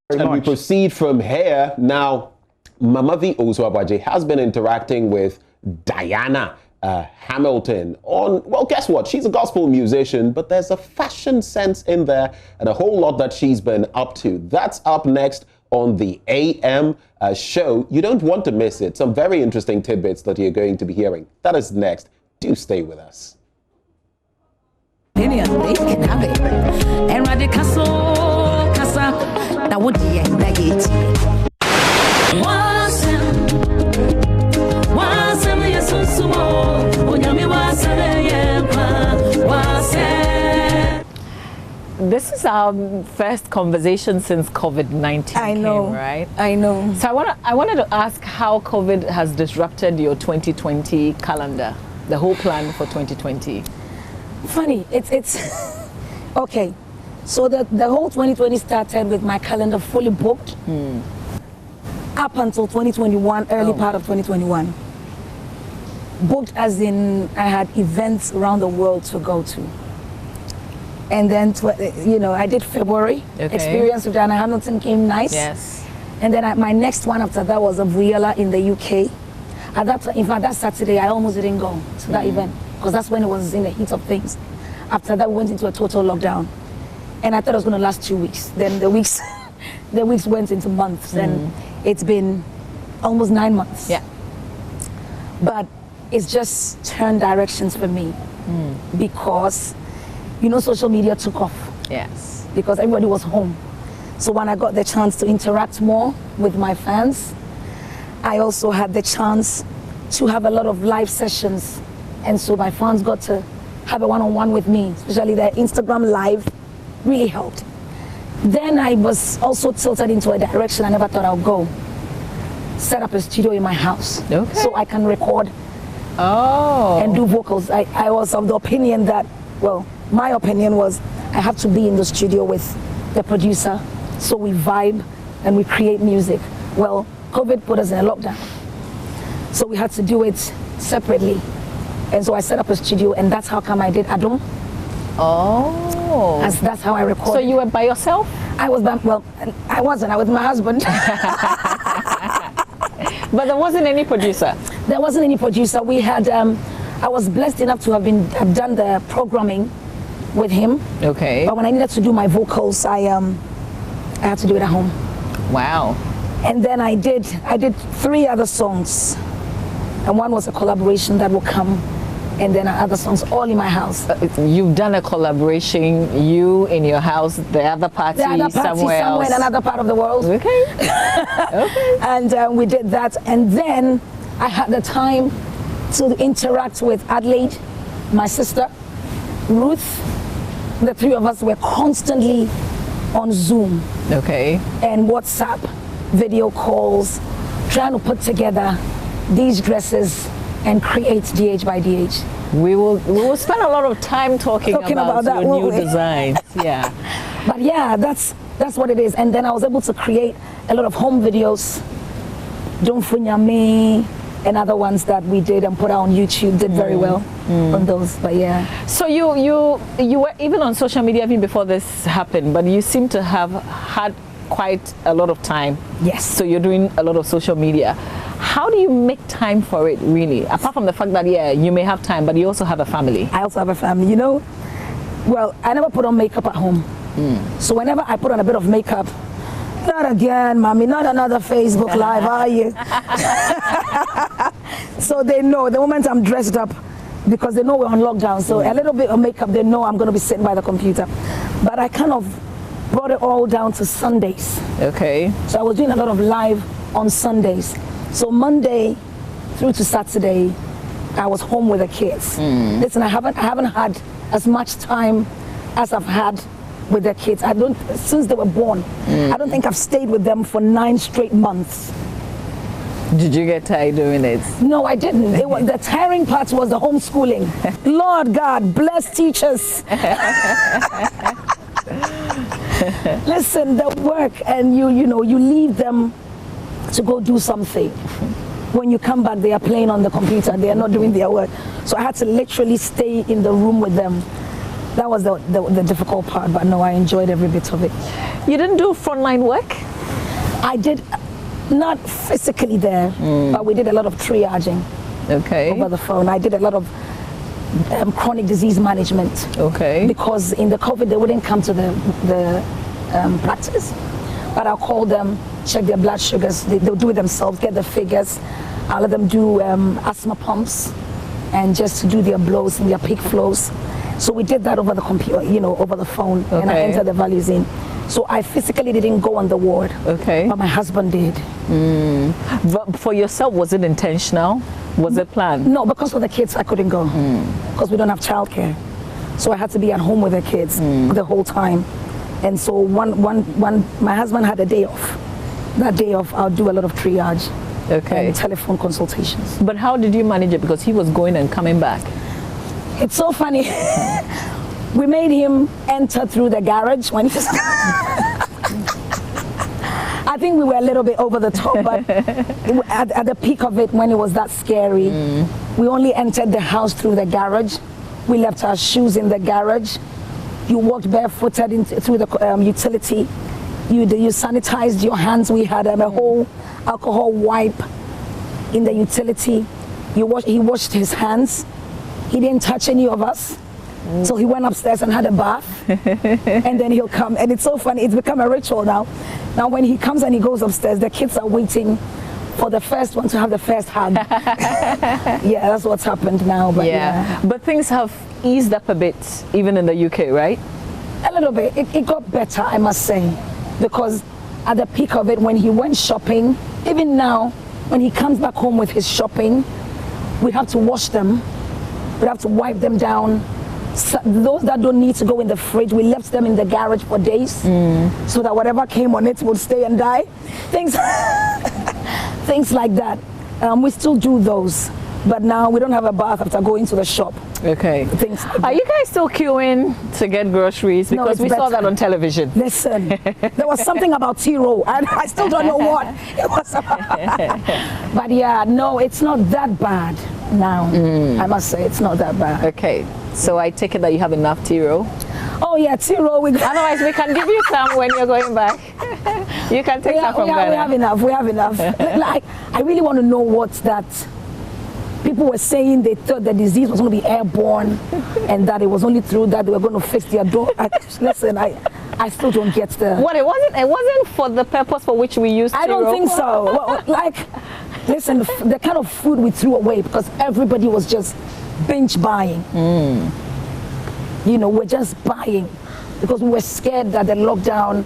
And we proceed from here. Now, Mamavi Ozuabaji has been interacting with Diana Hamilton on, well, guess what? She's a gospel musician, but there's a fashion sense in there and a whole lot that she's been up to. That's up next on the AM show. You don't want to miss it. Some very interesting tidbits that you're going to be hearing. That is next. Do stay with us. This is our first conversation since COVID-19 came, right? I know. So I wanted to ask how COVID has disrupted your 2020 calendar, the whole plan for 2020. Funny, it's okay. So the whole 2020 started with my calendar fully booked up until 2021, early part of 2021. Booked as in I had events around the world to go to. And then, I did February. Experience with Diana Hamilton came nice. Yes. And then my next one after that was a Vriella in the UK. At that, in fact, that Saturday, I almost didn't go to that event because that's when it was in the heat of things. After that, we went into a total lockdown. And I thought it was going to last 2 weeks. Then the weeks went into months. And it's been almost 9 months. Yeah. But it's just turned directions for me because social media took off. Yes. Because everybody was home. So when I got the chance to interact more with my fans, I also had the chance to have a lot of live sessions. And so my fans got to have a one-on-one with me, especially the Instagram live really helped. Then I was also tilted into a direction I never thought I would go. Set up a studio in my house so I can record and do vocals. I was of the opinion that, my opinion was I have to be in the studio with the producer so we vibe and we create music. Well, COVID put us in a lockdown. So we had to do it separately. And so I set up a studio and that's how come I did Adom. Oh. That's how I recorded. So you were by yourself? I was I wasn't. I was with my husband. But there wasn't any producer? There wasn't any producer. We had, I was blessed enough to have done the programming with him. Okay. But when I needed to do my vocals, I had to do it at home. Wow. And then I did 3 other songs. And one was a collaboration that will come. And then other songs all in my house. You've done a collaboration, you in your house, the other party somewhere else. In another part of the world. Okay. Okay. And we did that. And then I had the time to interact with Adelaide, my sister, Ruth. The 3 of us were constantly on Zoom. Okay. And WhatsApp, video calls, trying to put together these dresses and create DH by DH. We will spend a lot of time talking about that, your new designs. Yeah. But yeah, that's what it is. And then I was able to create a lot of home videos. Don't Funyame and other ones that we did and put out on YouTube, did very well on those. But yeah. So you were even on social media even before this happened, but you seem to have had quite a lot of time. Yes. So you're doing a lot of social media. How do you make time for it, really? Apart from the fact that, you may have time, but you also have a family. I also have a family. I never put on makeup at home. So whenever I put on a bit of makeup, not again, mommy, not another Facebook Live, are you? So they know the moment I'm dressed up, because they know we're on lockdown. So a little bit of makeup, they know I'm going to be sitting by the computer. But I kind of brought it all down to Sundays. Okay. So I was doing a lot of live on Sundays. So Monday through to Saturday, I was home with the kids. Listen, I haven't had as much time as I've had with the kids. Since they were born. I don't think I've stayed with them for 9 straight months. Did you get tired doing it? No, I didn't. The tiring part was the homeschooling. Lord God, bless teachers. Listen, the work, and you leave them to go do something. When you come back, they are playing on the computer. They are not doing their work. So I had to literally stay in the room with them. That was the difficult part, but no, I enjoyed every bit of it. You didn't do frontline work? I did, not physically there, but we did a lot of triaging. Okay. Over the phone. I did a lot of chronic disease management. Okay. Because in the COVID, they wouldn't come to the practice. But I'll call them, check their blood sugars. They'll do it themselves, get the figures. I'll let them do asthma pumps and just to do their blows and their peak flows. So we did that over the computer, over the phone. Okay. And I entered the values in. So I physically didn't go on the ward. Okay. But my husband did. But for yourself, was it intentional? Was it planned? No, because of the kids, I couldn't go. Because we don't have childcare. So I had to be at home with the kids the whole time. And so one, my husband had a day off. That day off, I'll do a lot of triage. Okay. And telephone consultations. But how did you manage it? Because he was going and coming back. It's so funny. We made him enter through the garage when he was... I think we were a little bit over the top, but at the peak of it, when it was that scary, we only entered the house through the garage. We left our shoes in the garage. You walked barefooted through the utility. You sanitized your hands. We had a whole alcohol wipe in the utility. He washed his hands. He didn't touch any of us. So he went upstairs and had a bath. And then he'll come. And it's so funny. It's become a ritual now. Now when he comes and he goes upstairs, the kids are waiting for the first one to have the first hug. Yeah, that's what's happened now. But yeah. But things have eased up a bit, even in the UK, right? A little bit. It got better, I must say. Because at the peak of it, when he went shopping, even now, when he comes back home with his shopping, we have to wash them. We have to wipe them down. So those that don't need to go in the fridge, we left them in the garage for days so that whatever came on it would stay and die. Things like that. We still do those, but now we don't have a bath after going to the shop. Okay. Things like Are you guys still queuing to get groceries? Because we saw that on television. Listen, there was something about T-roll. I still don't know what it was about. But yeah, no, it's not that bad now. I must say, it's not that bad. Okay. So I take it that you have enough T-roll? Oh yeah, T-roll. Otherwise, we can give you some when you're going back. You can take some from Ghana. We have enough. We have enough. Like, I really want to know what that. People were saying they thought the disease was going to be airborne, and that it was only through that they were going to fix their door. Listen, I still don't get the. What, it wasn't for the purpose for which we used. I don't think so. Well, like, listen, the kind of food we threw away because everybody was just binge buying. We're just buying because we were scared that the lockdown.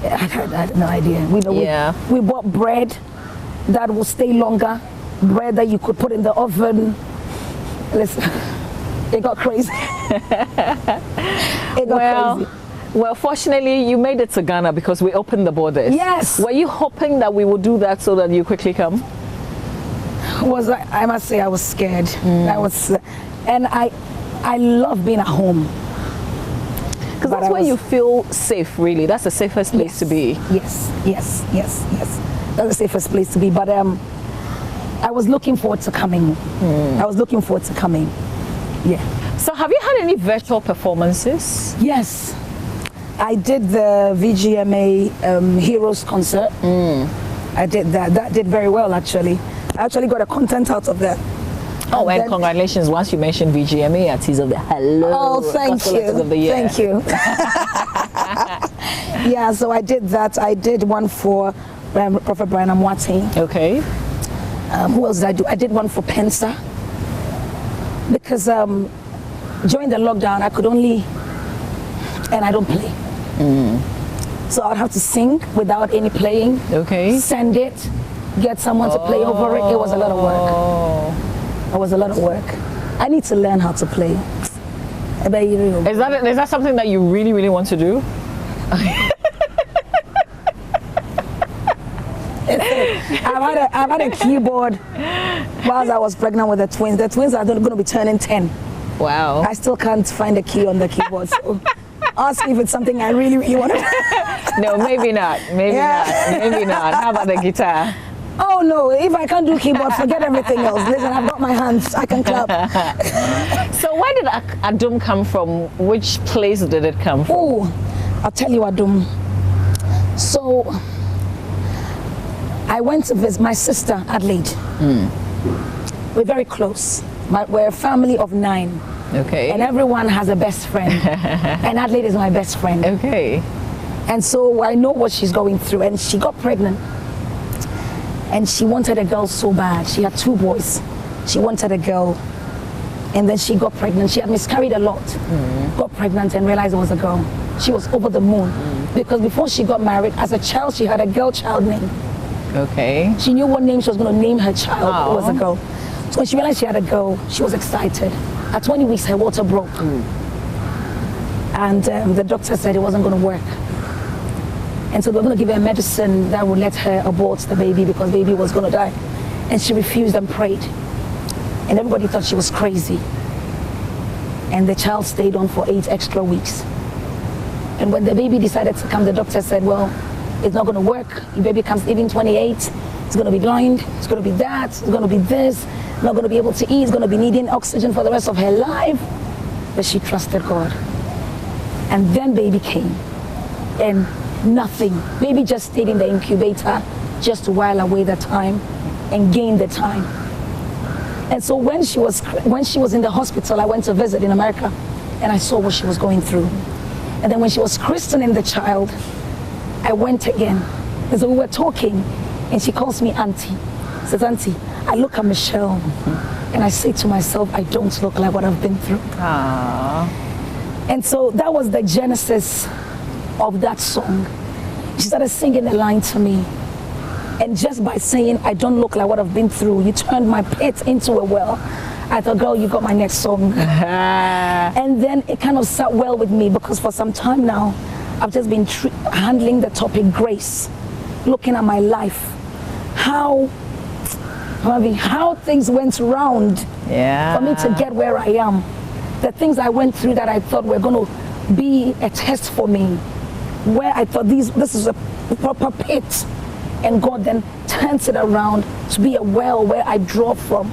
I had no idea. We bought bread that will stay longer, bread that you could put in the oven. Listen, it got crazy. Crazy. Well, fortunately, you made it to Ghana because we opened the borders. Yes. Were you hoping that we would do that so that you quickly come? I must say I was scared. And I love being at home. Because that's where you feel safe, really. That's the safest place to be. Yes. That's the safest place to be. But I was looking forward to coming. Yeah. So have you had any virtual performances? Yes. I did the VGMA Heroes concert. I did that. That did very well, actually. I actually got a content out of that. Oh, and congratulations. Once you mentioned VGMA, Artist of the Hello. Oh, thank you. Thank you. Yeah, so I did that. I did one for Prophet Brian Amwati. Okay. Who else did I do? I did one for Pensa. Because during the lockdown, I could only, and I don't play. So I'd have to sing without any playing. Okay. Send it, get someone to play over it. It was a lot of work. It was a lot of work. I need to learn how to play. Is that something that you really, really want to do? I've had a keyboard whilst I was pregnant with the twins. The twins are going to be turning 10. Wow. I still can't find a key on the keyboard. So ask me if it's something I really, really want to do. No, maybe not. Maybe not. How about the guitar? Oh no, if I can't do keyboard, forget everything else. Listen, I've got my hands, I can clap. So where did Adum come from? Which place did it come from? Oh, I'll tell you Adum. So, I went to visit my sister, Adelaide. We're very close. We're a family of 9. Okay. And everyone has a best friend. And Adelaide is my best friend. Okay. And so I know what she's going through. And she got pregnant. And she wanted a girl so bad. She had 2 boys. She wanted a girl. And then she got pregnant. She had miscarried a lot. Got pregnant and realized it was a girl. She was over the moon. Because before she got married, as a child, she had a girl child name. Okay. She knew what name she was going to name her child. It was a girl. So when she realized she had a girl, she was excited. At 20 weeks, her water broke. And the doctor said it wasn't going to work. And so they were going to give her medicine that would let her abort the baby because the baby was going to die. And she refused and prayed. And everybody thought she was crazy. And the child stayed on for 8 extra weeks. And when the baby decided to come, the doctor said, well, it's not going to work. Your baby comes even 28. It's going to be blind. It's going to be that. It's going to be this. Not going to be able to eat. It's going to be needing oxygen for the rest of her life. But she trusted God. And then baby came. And nothing. Baby just stayed in the incubator just to while away the time and gain the time. And so when she was in the hospital, I went to visit in America and I saw what she was going through. And then when she was christening the child, I went again. And so we were talking and she calls me auntie. Says, auntie, I look at Michelle and I say to myself, I don't look like what I've been through. Aww. And so that was the genesis of that song. She started singing the line to me. And just by saying, I don't look like what I've been through, you turned my pit into a well. I thought, girl, you got my next song. And then it kind of sat well with me because for some time now, I've just been handling the topic grace, looking at my life, how things went round for me to get where I am. The things I went through that I thought were going to be a test for me, where I thought this is a proper pit. And God then turns it around to be a well where I draw from.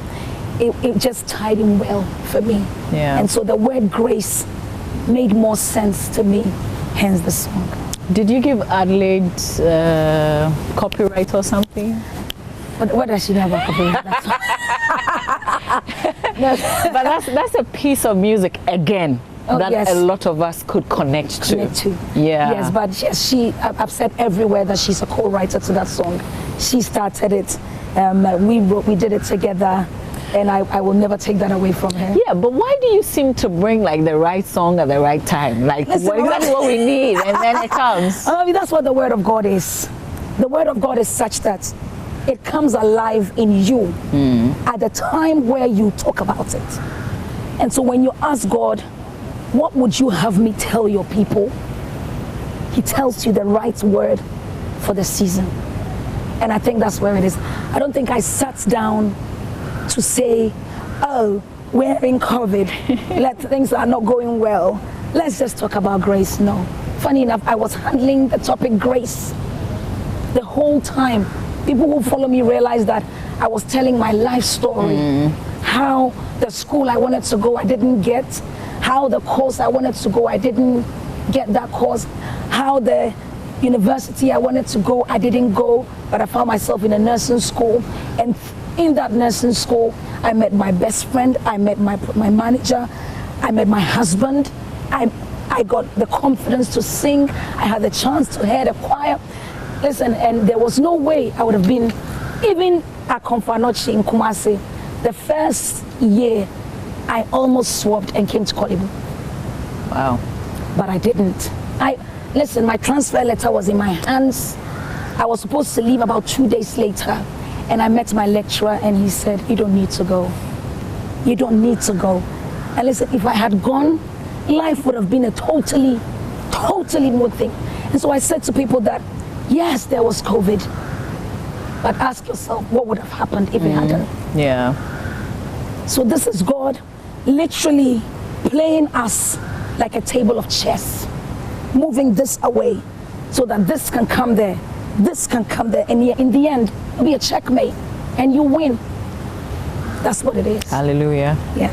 It just tied in well for me. Yeah. And so the word grace made more sense to me, hence the song. Did you give Adelaide copyright or something? What does she know about copyright? But that's a piece of music again. That yes. a lot of us could connect to. Yeah. Yes, but I've said everywhere that she's a co-writer to that song. She started it. We did it together, and I will never take that away from her. Yeah, but why do you seem to bring like the right song at the right time? Like exactly what we need, and then it comes. I mean, that's what the Word of God is. The Word of God is such that it comes alive in you at the time where you talk about it. And so when you ask God, what would you have me tell your people? He tells you the right word for the season. And I think that's where it is. I don't think I sat down to say, oh, we're in COVID. Things are not going well. Let's just talk about grace. No. Funny enough, I was handling the topic grace the whole time. People who follow me realize that I was telling my life story. How the school I wanted to go, I didn't get. How the course I wanted to go, I didn't get that course. How the university I wanted to go, I didn't go, but I found myself in a nursing school. And in that nursing school, I met my best friend, I met my manager, I met my husband. I got the confidence to sing. I had the chance to head a choir. Listen, and there was no way I would have been, even at Confanochi in Kumasi, the first year, I almost swapped and came to Kolibu. Wow. But I didn't. Listen, my transfer letter was in my hands. I was supposed to leave about 2 days later. And I met my lecturer and he said, you don't need to go. You don't need to go. And listen, if I had gone, life would have been a totally new thing. And so I said to people that, yes, there was COVID. But ask yourself, what would have happened if it hadn't? Yeah. So this is God literally playing us like a table of chess, moving this away so that this can come there, this can come there, and in the end, it'll be a checkmate, and you win. That's what it is. Hallelujah. Yeah.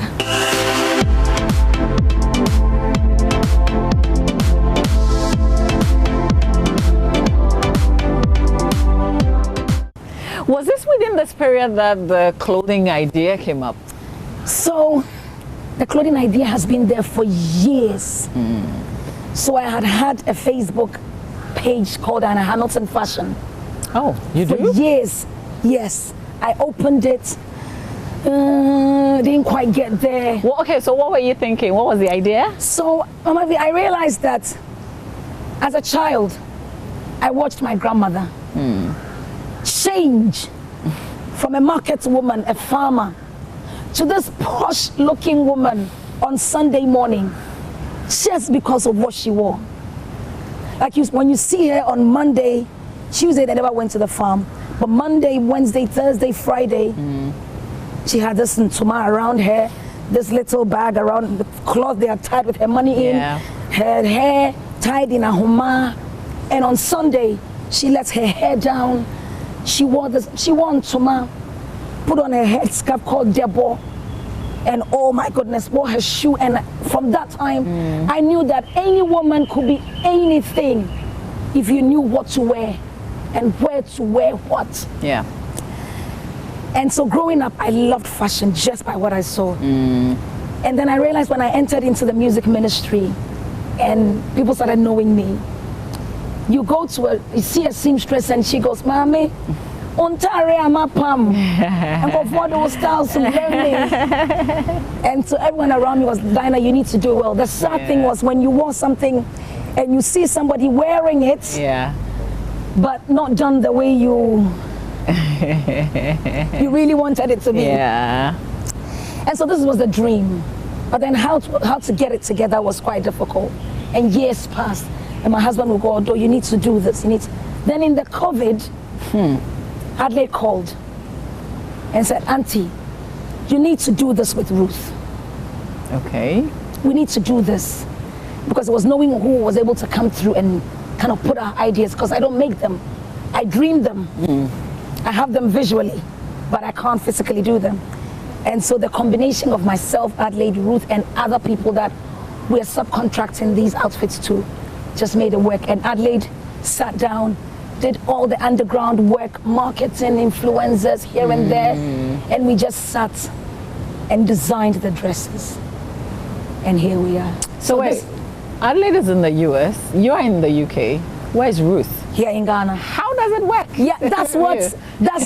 within this period that the clothing idea came up? So the clothing idea has been there for years. So I had a Facebook page called Anna Hamilton Fashion. Oh, you do? For years, yes. I opened it, didn't quite get there. Well, okay, so what were you thinking? What was the idea? So, Mama V, I realized that as a child, I watched my grandmother change from a market woman, a farmer, to this posh-looking woman on Sunday morning, just because of what she wore. Like when you see her on Monday, Tuesday, they never went to the farm, but Monday, Wednesday, Thursday, Friday, she had this ntuma around her, this little bag around the cloth they had tied with her money in, her hair tied in a homa, and on Sunday, she lets her hair down. She wore ntuma, put on her head scarf called Debo, and oh my goodness, wore her shoe. And from that time, I knew that any woman could be anything if you knew what to wear and where to wear what. Yeah. And so growing up, I loved fashion just by what I saw. And then I realized when I entered into the music ministry and people started knowing me, you see a seamstress and she goes, Mommy, Ontario, I'm a pam. And go for those styles to learn me. And so everyone around me was, Dinah, you need to do well. The sad thing was when you wore something and you see somebody wearing it, but not done the way you really wanted it to be. Yeah. And so this was the dream. But then how to get it together was quite difficult. And years passed. And my husband would go, oh, you need to do this. Then in the COVID, Adelaide called and said, Auntie, you need to do this with Ruth. Okay. We need to do this. Because it was knowing who was able to come through and kind of put our ideas, because I don't make them. I dream them. I have them visually, but I can't physically do them. And so the combination of myself, Adelaide, Ruth, and other people that we're subcontracting these outfits to just made it work. And Adelaide sat down, did all the underground work, marketing, influencers here and there, and we just sat and designed the dresses. And here we are. So wait, Adelaide is in the US, you're in the UK. Where's Ruth? Here in Ghana. How does it work? Yeah, that's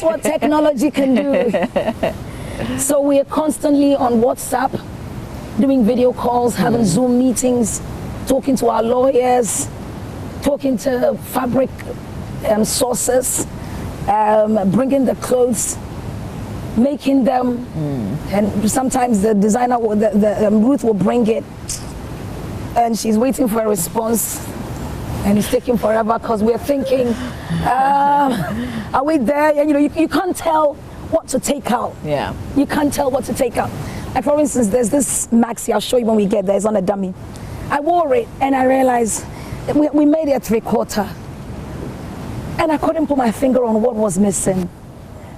what technology can do. So we are constantly on WhatsApp, doing video calls, having Zoom meetings, talking to our lawyers, talking to fabric sources, bringing the clothes, making them, and sometimes the designer, Ruth will bring it, and she's waiting for a response, and it's taking forever because we're thinking, are we there? And you can't tell what to take out. Yeah. You can't tell what to take out. Like for instance, there's this maxi, I'll show you when we get there, it's on a dummy. I wore it and I realized we made it 3/4. And I couldn't put my finger on what was missing.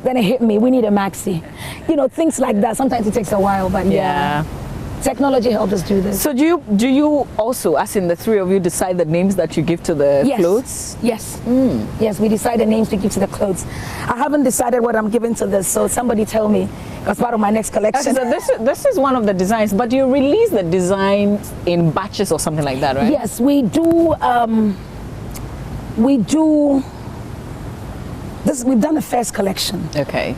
Then it hit me, we need a maxi. Things like that. Sometimes it takes a while, but yeah. Technology helped us do this. So do you also, as in the three of you, decide the names that you give to the clothes? Yes. Yes, we decide the names to give to the clothes. I haven't decided what I'm giving to this, so somebody tell me as part of my next collection. Okay, so this is one of the designs, but you release the design in batches or something like that, right? Yes, we do. This. We've done the first collection. Okay.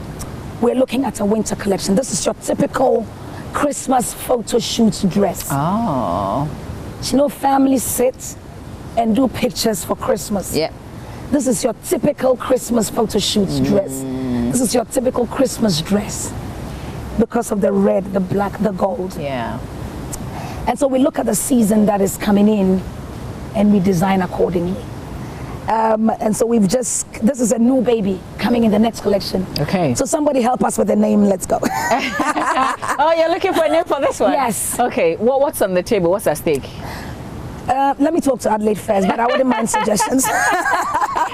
We're looking at a winter collection. This is your typical Christmas photo shoot dress. Oh. Families sit and do pictures for Christmas. Yeah. This is your typical Christmas photo shoot dress. This is your typical Christmas dress because of the red, the black, the gold. Yeah. And so we look at the season that is coming in and we design accordingly. And so this is a new baby coming in the next collection. Okay. So somebody help us with the name, let's go. Oh, you're looking for a name for this one? Yes. Okay, what's on the table? What's at stake? Let me talk to Adelaide first, but I wouldn't mind suggestions.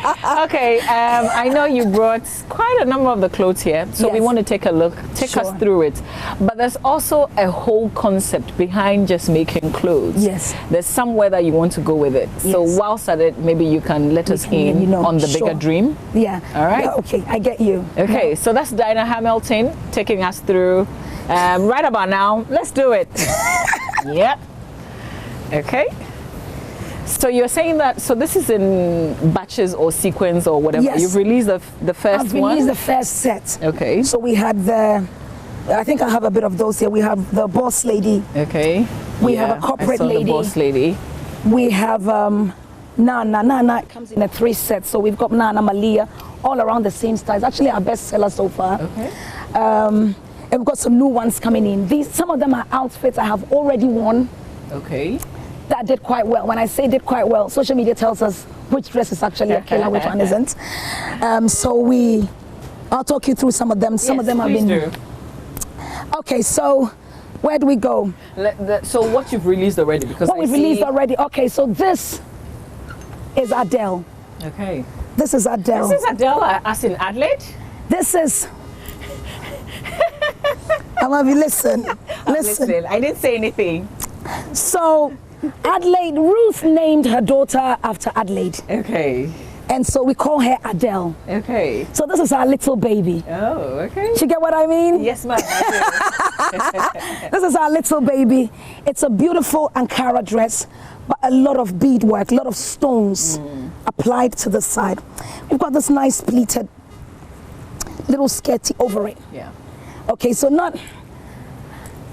Okay, I know you brought quite a number of the clothes here, so we want to take a look, take us through it. But there's also a whole concept behind just making clothes. Yes. There's somewhere that you want to go with it. So whilst at it, maybe you can let us in on the bigger dream. Yeah. All right. Yeah, okay, I get you. Okay, so that's Diana Hamilton taking us through. Right about now, let's do it. Yep. Okay. So you're saying that, so this is in batches or sequence or whatever. Yes. You've released the first one? I've released the first set. Okay. So we had I think I have a bit of those here. We have the boss lady. Okay. We have a corporate lady. The boss lady. We have Nana. It comes in a 3 sets. So we've got Nana, Malia, all around the same style. It's actually our best seller so far. Okay. And we've got some new ones coming in. Some of them are outfits I have already worn. Okay. That did quite well. When I say did quite well, social media tells us which dress is actually a killer, which one isn't. I'll talk you through some of them. Some of them have been. Do. Okay, so where do we go? So what you've released already? Because what we've released already. Okay, so this is Adele. Okay. This is Adele. This is Adele, as in Adelaide? This is. Amavi, listen. Listen. I didn't say anything. So, Adelaide, Ruth named her daughter after Adelaide. Okay. And so we call her Adele. Okay. So this is our little baby. Oh, okay. You get what I mean? Yes, ma'am. This is our little baby. It's a beautiful Ankara dress, but a lot of beadwork, a lot of stones applied to the side. We've got this nice pleated little skirty over it. Yeah. Okay, so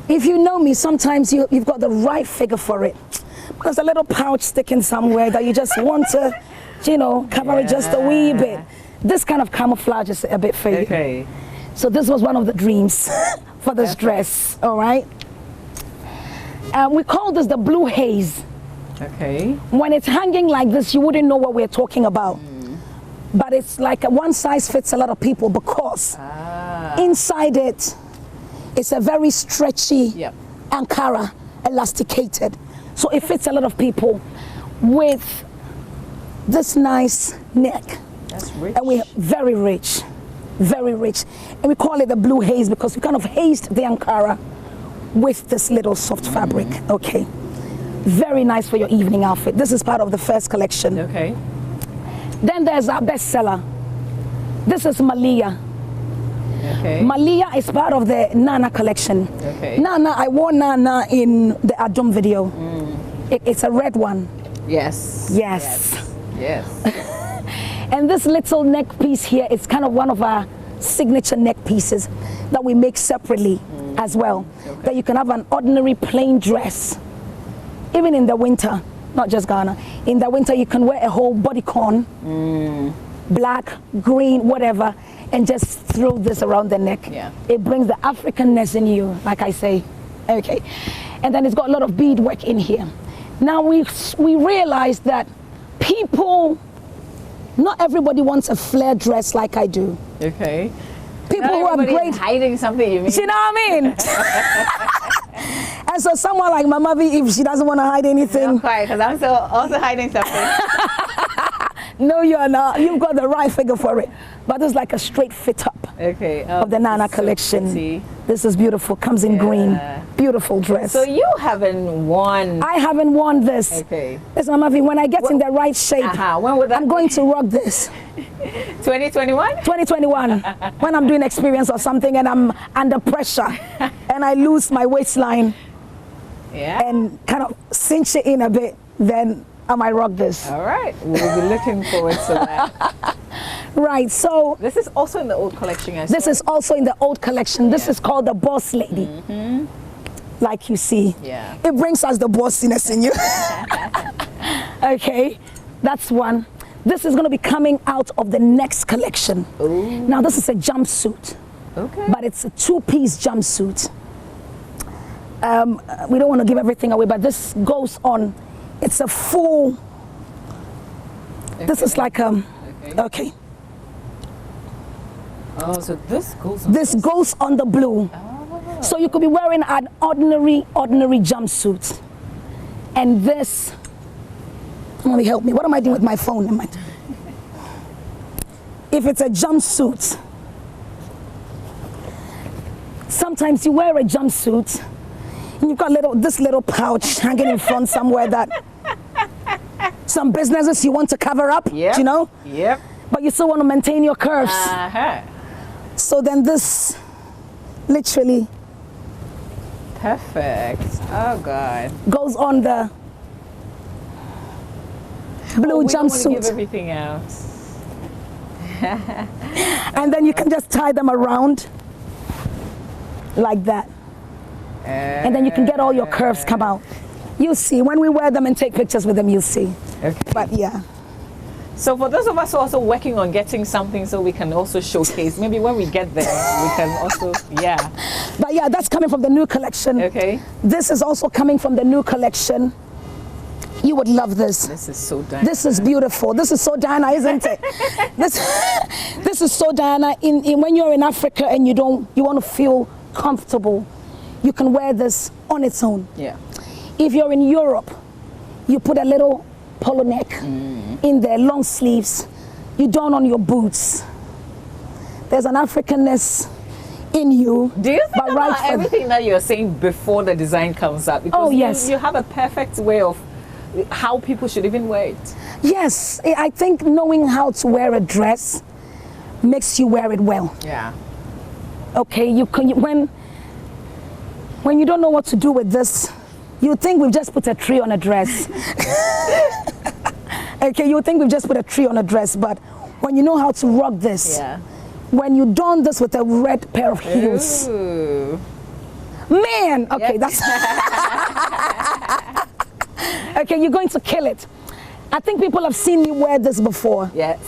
if you know me, sometimes you've got the right figure for it. There's a little pouch sticking somewhere that you just want to, cover it just a wee bit. This kind of camouflage is a bit faded. Okay. So this was one of the dreams for this dress, all right? We call this the blue haze. Okay. When it's hanging like this, you wouldn't know what we're talking about. But it's like one size fits a lot of people because inside it, it's a very stretchy Ankara, elasticated. So it fits a lot of people with this nice neck. That's rich. And we're very rich, very rich. And we call it the blue haze because we kind of hazed the Ankara with this little soft fabric, okay? Very nice for your evening outfit. This is part of the first collection. Okay. Then there's our bestseller. This is Malia. Okay. Malia is part of the Nana collection. Okay. Nana, I wore Nana in the Adom video. It's a red one. Yes. Yes. Yes. And this little neck piece here is kind of one of our signature neck pieces that we make separately as well. Okay. That you can have an ordinary plain dress, even in the winter, not just Ghana. In the winter, you can wear a whole bodycon, black, green, whatever, and just throw this around the neck. Yeah. It brings the Africanness in you, like I say. Okay. And then it's got a lot of beadwork in here. Now we realized that not everybody wants a flare dress like I do. Okay. People who are great. Hiding something, you mean? You know what I mean? And so someone like Mama V, if she doesn't want to hide anything. Not quite, because I'm also hiding something. No, you're not. You've got the right figure for it. But it's like a straight fit up of the Nana collection. Pretty. This is beautiful. Comes in green. Beautiful dress. So you haven't worn. I haven't worn this. Okay. Listen, Mama V, when I get in the right shape, when would that I'm going to rock this. 2021? 2021. When I'm doing experience or something and I'm under pressure and I lose my waistline and kind of cinch it in a bit, then I might rock this. All right. We'll be looking forward to that. Right, so this is also in the old collection. This is also in the old collection. This is called the Boss Lady. Like you see. Yeah. It brings us the bossiness in you. Okay, that's one. This is going to be coming out of the next collection. Ooh. Now this is a jumpsuit. Okay. But it's a 2-piece jumpsuit. We don't want to give everything away, but this goes on. It's a full. Okay. This is like okay. Oh, so this goes on. This goes on the blue. Oh. So you could be wearing an ordinary jumpsuit, and this. Somebody help me. What am I doing with my phone? if it's a jumpsuit, sometimes you wear a jumpsuit and you've got this little pouch hanging in front somewhere that some businesses you want to cover up, you know? Yep. But you still want to maintain your curves. So then this literally perfect. Oh God. Goes on the blue jumpsuit. Give everything else. And then you can just tie them around like that. And then you can get all your curves come out. You'll see when we wear them and take pictures with them, you'll see. Okay. But yeah. So for those of us also working on getting something so we can also showcase, maybe when we get there, we can also, yeah. But yeah, that's coming from the new collection. Okay. This is also coming from the new collection. You would love this. This is so Diana. This is beautiful. This is so Diana, isn't it? This is so Diana. When you're in Africa and you want to feel comfortable, you can wear this on its own. Yeah. If you're in Europe, you put a little polo neck in there, long sleeves. You don on your boots. There's an Africanness in you. Do you think about everything that you're saying before the design comes up? Because yes. You have a perfect way of how people should even wear it. Yes, I think knowing how to wear a dress makes you wear it well. Yeah. Okay, when you don't know what to do with this, you think we've just put a tree on a dress. Okay, you think we've just put a tree on a dress, but when you know how to rock this, when you don this with a red pair of heels, man, okay, that's okay, you're going to kill it. I think people have seen me wear this before. Yes.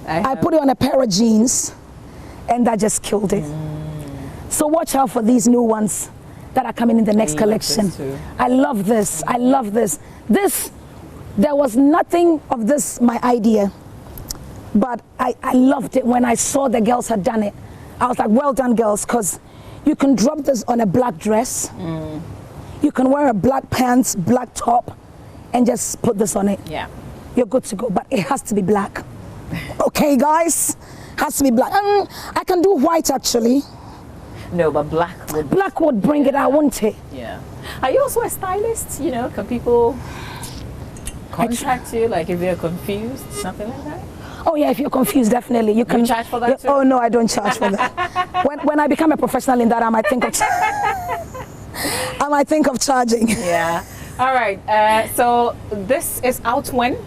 I put it on a pair of jeans and that just killed it. So watch out for these new ones that are coming in the next collection. I love this. I love this. There was nothing of this my idea, but I loved it when I saw the girls had done it. I was like, well done, girls, because you can drop this on a black dress. You can wear a black pants, black top, and just put this on it. Yeah. You're good to go, but it has to be black. Okay, guys? Has to be black. I can do white, actually. No, but black would bring it out, wouldn't it? Yeah. Are you also a stylist? You know, can people contact you, like if they're confused, something like that? Oh yeah, if you're confused, definitely. You can charge for that too? Oh no, I don't charge for that. when I become a professional in that, I might think of charging. Yeah. All right. So this is out when?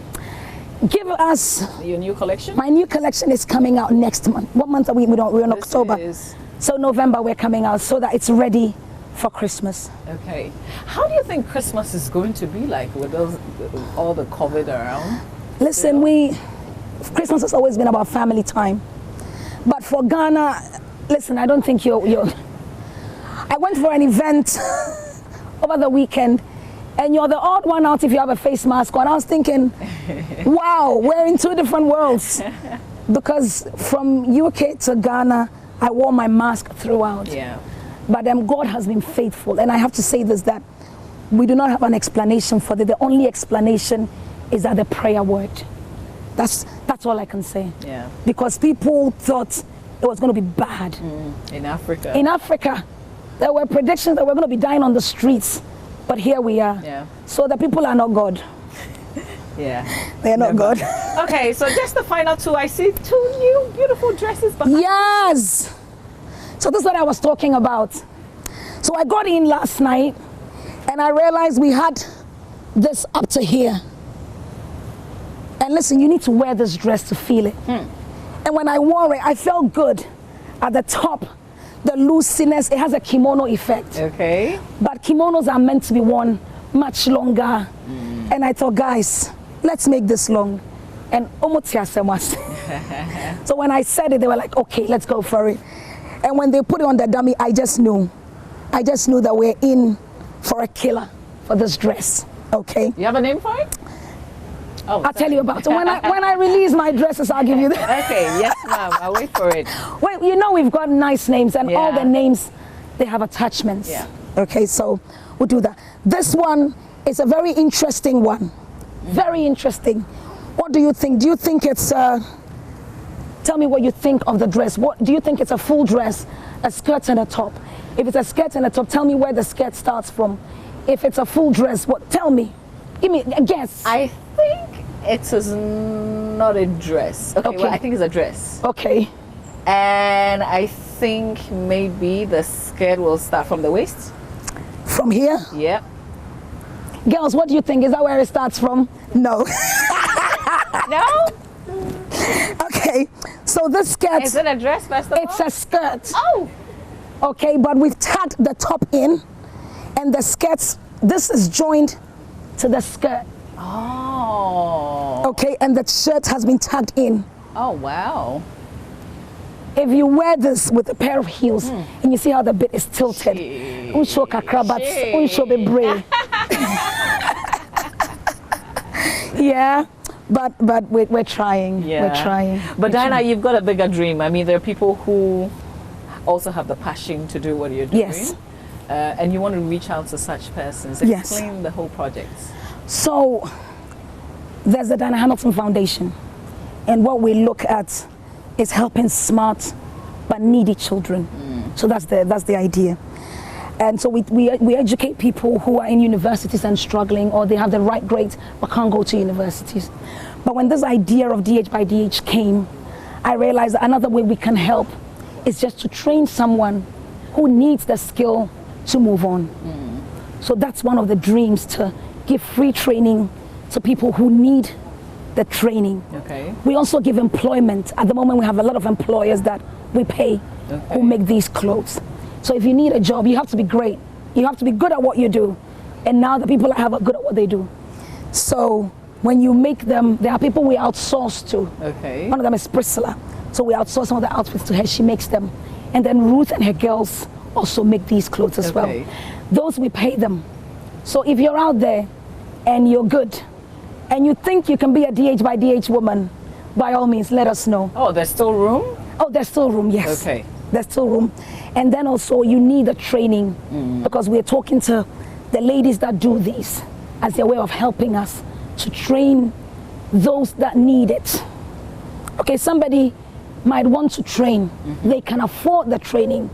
Give us your new collection. My new collection is coming out next month. What month are we? We're in October. So November we're coming out so that it's ready for Christmas. Okay. How do you think Christmas is going to be like with all the COVID around? Listen, Christmas has always been about family time. But for Ghana, listen, I don't think you're I went for an event over the weekend and you're the odd one out if you have a face mask on. I was thinking, wow, we're in two different worlds. Because from UK to Ghana, I wore my mask throughout. Yeah. But God has been faithful. And I have to say this, that we do not have an explanation for it. The only explanation is that the prayer word. That's all I can say. Yeah. Because people thought it was going to be bad. In Africa. In Africa. There were predictions that we're going to be dying on the streets. But here we are. Yeah. So the people are not God. Yeah. They're not God. Okay, so just the final two. I see two new beautiful dresses behind. Yes. So this is what I was talking about. So I got in last night and I realized we had this up to here. And listen, you need to wear this dress to feel it. And when I wore it, I felt good. At the top, the looseness, it has a kimono effect. Okay. But kimonos are meant to be worn much longer. And I thought, guys, let's make this long. And so when I said it, they were like, okay, let's go for it. And when they put it on the dummy, I just knew that we're in for a killer for this dress. Okay. You have a name for it? Oh, I'll tell you about it. When I release my dresses, I'll give you that. Okay, yes, ma'am. I'll wait for it. Well, you know we've got nice names, and all the names, they have attachments. Yeah. Okay, so we'll do that. This one is a very interesting one. Very interesting. What do you think? Do you think it's tell me what you think of the dress. What do you think it's a full dress, a skirt and a top? If it's a skirt and a top, tell me where the skirt starts from. If it's a full dress, what? Tell me. Give me a guess. I think it is not a dress. Okay, well, I think it's a dress. Okay. And I think maybe the skirt will start from the waist. From here? Yep. Girls, what do you think? Is that where it starts from? No. No? Okay, so this skirt... Is it a dress, first of all? It's a skirt. Oh! Okay, but we've tagged the top in, and the skirts, this is joined to the skirt. Oh. Okay, and the shirt has been tagged in. Oh, wow. If you wear this with a pair of heels, and you see how the bit is tilted, unsho kakra, unsho bebre. Yeah, but we're trying. Yeah. We're trying. But Diana, you've got a bigger dream. I mean, there are people who also have the passion to do what you're doing. Yes. And you want to reach out to such persons. Yes. Explain the whole project. So there's the Diana Hamilton Foundation, and what we look at is helping smart but needy children. So that's the idea. And so we educate people who are in universities and struggling, or they have the right grades but can't go to universities. But when this idea of DH by DH came, I realized that another way we can help is just to train someone who needs the skill to move on. So that's one of the dreams, to give free training to people who need the training. Okay. We also give employment. At the moment, we have a lot of employers that we pay who make these clothes. So if you need a job, you have to be great. You have to be good at what you do. And now the people are good at what they do. So when you make them, there are people we outsource to. Okay. One of them is Priscilla. So we outsource some of the outfits to her. She makes them. And then Ruth and her girls also make these clothes as well. Those we pay them. So if you're out there and you're good, and you think you can be a DH by DH woman, by all means, let us know. Oh, there's still room? Oh, there's still room, yes. Okay. There's still room. And then also you need a training, because we're talking to the ladies that do these as their way of helping us to train those that need it. Okay, somebody might want to train. They can afford the training.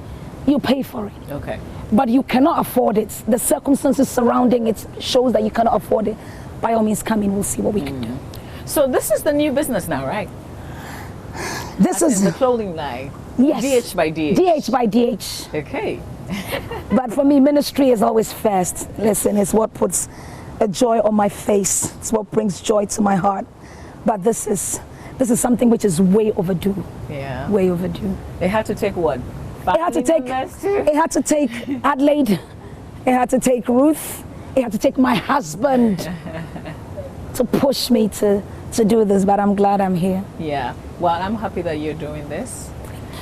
You pay for it. Okay. But you cannot afford it. The circumstances surrounding it shows that you cannot afford it. By all means, come in, we'll see what we can do. So this is the new business now, right? This is the clothing line. Yes. DH by DH. DH by DH. Okay. But for me, ministry is always first. Listen, it's what puts a joy on my face. It's what brings joy to my heart. But this is something which is way overdue. Yeah. Way overdue. It had to take what? It had to take Adelaide. It had to take Ruth. It had to take my husband to push me to do this, but I'm glad I'm here. Yeah. Well, I'm happy that you're doing this.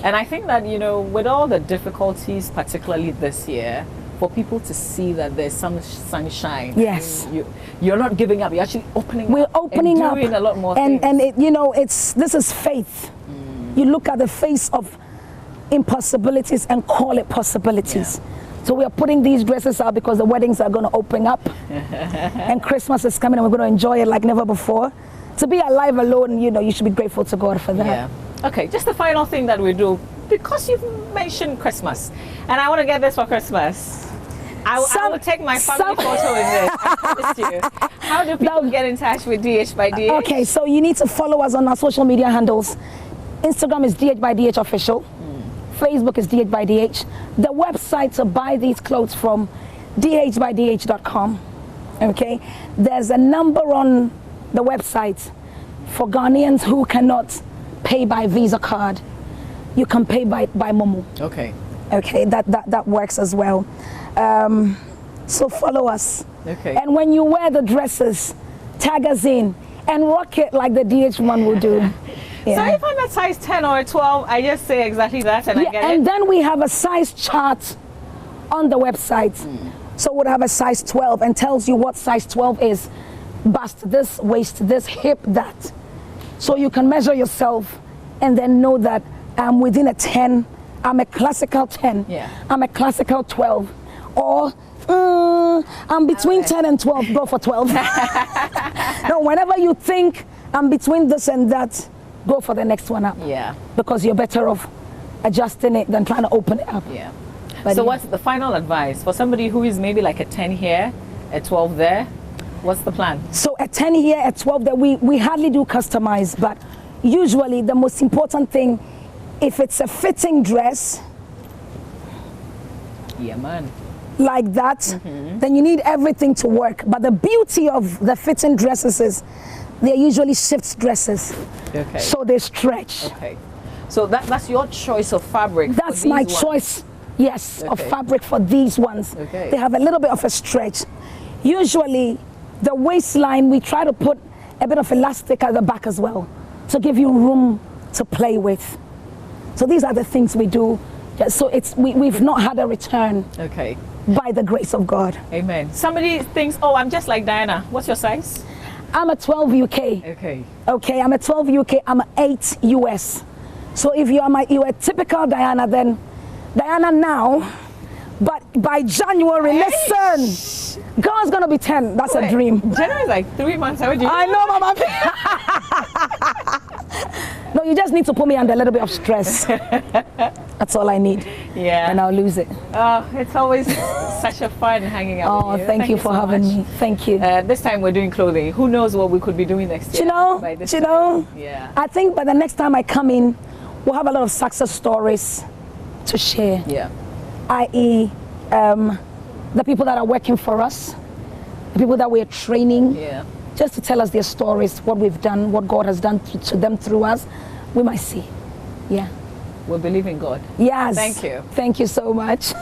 And I think that, you know, with all the difficulties, particularly this year, for people to see that there's some sunshine. Yes. You're not giving up. You're actually opening up. We're opening and doing up. a lot more and, things. And it, you know, this is faith. You look at the face of impossibilities and call it possibilities. Yeah. So we are putting these dresses out because the weddings are going to open up and Christmas is coming and we're going to enjoy it like never before. To be alive alone, you know, you should be grateful to God for that. Yeah. Okay, just the final thing that we do, because you've mentioned Christmas, and I want to get this for Christmas. I will take my family photo in this. I promise you. How do people get in touch with DH by DH? Okay, so you need to follow us on our social media handles. Instagram is DH by DH official. Facebook is DH by DH. The website to buy these clothes from, dhbydh.com. Okay, there's a number on the website for Ghanaians who cannot pay by Visa card. You can pay by Momo. Okay. Okay, that works as well. So follow us. Okay. And when you wear the dresses, tag us in and rock it like the DH one will do. Yeah. So if I'm a size 10 or a 12, I just say exactly that and I get it? And then we have a size chart on the website. So we'll have a size 12 and tells you what size 12 is. Bust this, waist this, hip that. So you can measure yourself and then know that I'm within a 10, I'm a classical 10, I'm a classical 12, or I'm between 10 and 12, go for 12. No, whenever you think I'm between this and that, go for the next one up. Yeah. Because you're better off adjusting it than trying to open it up. Yeah. But So what's the final advice for somebody who is maybe like a 10 here, a 12 there? What's the plan? So at 10 here, at 12 there, we hardly do customize, but usually the most important thing, if it's a fitting dress, Yeah, man. like that, then you need everything to work. But the beauty of the fitting dresses is they're usually shift dresses. Okay. So they stretch. Okay. So that's your choice of fabric. for That's these my ones. choice, yes, of Okay. fabric for these ones. Okay. They have a little bit of a stretch. Usually, the waistline, we try to put a bit of elastic at the back as well to give you room to play with. So these are the things we do. So we've not had a return Okay. by the grace of God. Amen. Somebody thinks, oh, I'm just like Diana. What's your size? I'm a 12 UK. Okay. Okay, I'm a 12 UK, I'm a 8 US. So if you're a typical Diana, then Diana now, but by January, listen, God's gonna be 10. That's a dream. January is like 3 months. How would you? I know, Mama. No, you just need to put me under a little bit of stress. That's all I need. Yeah. And I'll lose it. Oh, it's always such a fun hanging out Oh, with you. thank you for so having much. me. Thank you. This time we're doing clothing. Who knows what we could be doing next year? by this time. Yeah. I think by the next time I come in, we'll have a lot of success stories to share. Yeah. I.e., the people that are working for us, the people that we're training, Yeah. just to tell us their stories, what we've done, what God has done to them through us, we might see. Yeah. We believe in God. Yes. Thank you. Thank you so much.